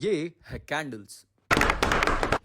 ये है कैंडल्स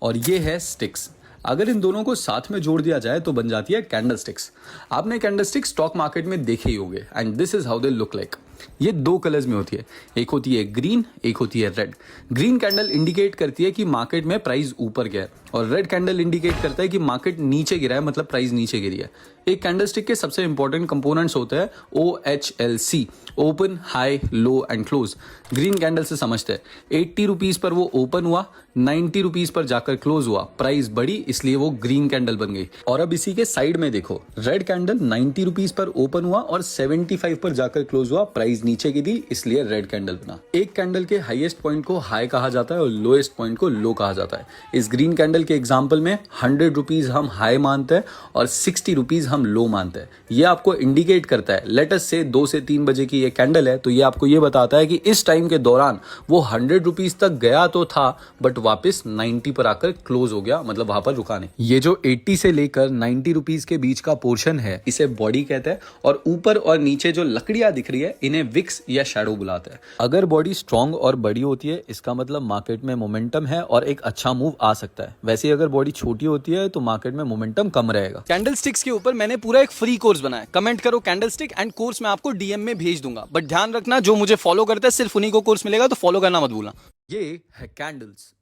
और ये है स्टिक्स। अगर इन दोनों को साथ में जोड़ दिया जाए तो बन जाती है कैंडल स्टिक्स। आपने कैंडल स्टिक्स स्टॉक मार्केट में देखे ही होंगे and this is how they look like. ये दो कलर्स में होती है, एक होती है ग्रीन, एक होती है रेड। ग्रीन कैंडल इंडिकेट करती है कि मार्केट में प्राइस ऊपर गया है और रेड कैंडल इंडिकेट करता है कि मार्केट नीचे गिरा है, मतलब प्राइस नीचे गिरी है। एक कैंडल स्टिक के सबसे इंपॉर्टेंट कंपोनेंट्स होते हैं OHLC, open, high, low and close. Green candle से समझते हैं 80 रुपीज पर वो ओपन हुआ, 90 रुपीज पर जाकर क्लोज हुआ, प्राइस बढ़ी, इसलिए वो ग्रीन कैंडल बन गई। और अब इसी के साइड में देखो, red candle 90 rupees per open हुआ और 75 पर जाकर क्लोज हुआ, प्राइस नीचे गिरी, इसलिए रेड कैंडल बना। एक कैंडल के हाईएस्ट पॉइंट को हाई कहा जाता है और लोएस्ट पॉइंट को लो कहा जाता है। इस ग्रीन कैंडल के एग्जाम्पल में 100 रुपीज हम हाई मानते हैं और 60 रुपीज हम लो मानते हैं। ये आपको इंडिकेट करता है, लेट अस से 2 से 3 बजे की ये कैंडल है, तो ये आपको ये बताता है कि इस टाइम के दौरान वो 100 रुपीज तक गया तो था बट वापस 90 पर आकर क्लोज हो गया, मतलब वहां पर रुका नहीं। ये जो 80 से लेकर 90 रुपीज के बीच का पोर्शन है, इसे बॉडी कहते हैं और ऊपर और नीचे जो लकड़ियां दिख रही है इन्हें विक्स या शैडो बुलाते हैं। अगर बॉडी स्ट्रांग और बड़ी होती है, इसका मतलब मार्केट में मोमेंटम है और एक अच्छा मूव आ सकता है। वैसे अगर बॉडी छोटी होती है तो मार्केट में मोमेंटम कम रहेगा। कैंडल स्टिक्स के ऊपर मैंने पूरा एक फ्री कोर्स बनाया, कमेंट करो कैंडल स्टिक एंड कोर्स मैं आपको DM में भेज दूंगा। बट ध्यान रखना, जो मुझे फॉलो करता है सिर्फ उन्हीं को कोर्स मिलेगा, तो फॉलो करना मत भूलना। ये है कैंडल्स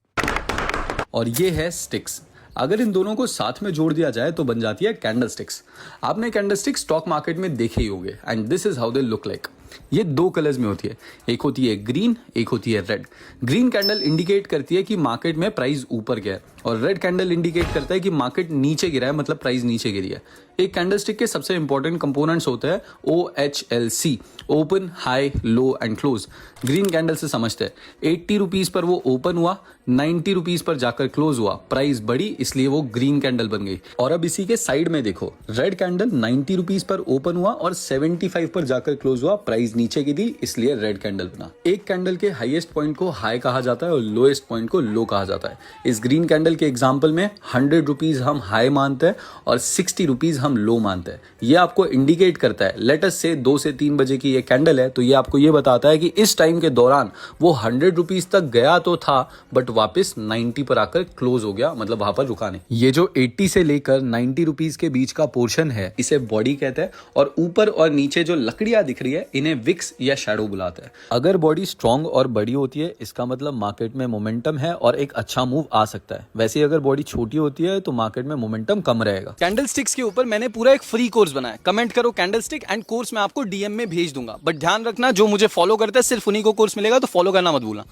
और ये है स्टिक्स। अगर इन दोनों को साथ में जोड़ दिया जाए तो बन जाती है कैंडल स्टिक्स। आपने कैंडल स्टिक्स स्टॉक मार्केट में देखे ही होंगे and this is how they look like. ये दो कलर्स में होती है, एक होती है ग्रीन, एक होती है रेड। ग्रीन कैंडल इंडिकेट करती है कि मार्केट में प्राइस ऊपर गया है और रेड कैंडल इंडिकेट करता है कि मार्केट नीचे गिरा है, मतलब प्राइस नीचे गिरी है। एक कैंडल स्टिक के सबसे इंपॉर्टेंट कंपोनेंट्स होते हैं OHLC, open, high, low and close. Green candle से समझते हैं 80 रुपीज पर वो ओपन हुआ, 90 रुपीज पर जाकर क्लोज हुआ, प्राइस बढ़ी, इसलिए वो ग्रीन कैंडल बन गई। और अब इसी के साइड में देखो, red candle 90 rupees per open हुआ और 75 पर जाकर क्लोज हुआ, प्राइस नीचे गिरी, इसलिए रेड कैंडल बना। एक कैंडल के हाईएस्ट पॉइंट को हाई कहा जाता है और लोएस्ट पॉइंट को लो कहा जाता है। इस ग्रीन कैंडल के एग्जाम्पल में 100 रुपीज हम हाई मानते हैं और 60 रुपीज हम लो मानते हैं। ये आपको इंडिकेट करता है, लेट अस से 2 से 3 बजे की ये कैंडल है, तो ये आपको ये बताता है कि इस टाइम के दौरान वो 100 रुपीज तक गया तो था बट वापस 90 पर आकर क्लोज हो गया, मतलब वहां पर रुका नहीं। ये जो 80 से लेकर 90 रुपीज के बीच का पोर्शन है, इसे बॉडी कहते हैं और ऊपर और नीचे जो लकड़ियां दिख रही है इन्हें विक्स या शैडो बुलाते हैं। अगर बॉडी स्ट्रांग और बड़ी होती है, इसका मतलब मार्केट में मोमेंटम है और एक अच्छा मूव आ सकता है। वैसे अगर बॉडी छोटी होती है तो मार्केट में मोमेंटम कम रहेगा। कैंडल स्टिक्स के ऊपर मैंने पूरा एक फ्री कोर्स बनाया, कमेंट करो कैंडल स्टिक एंड कोर्स मैं आपको DM में भेज दूंगा। बट ध्यान रखना, जो मुझे फॉलो करता है सिर्फ उन्हीं को कोर्स मिलेगा, तो फॉलो करना मत भूलना।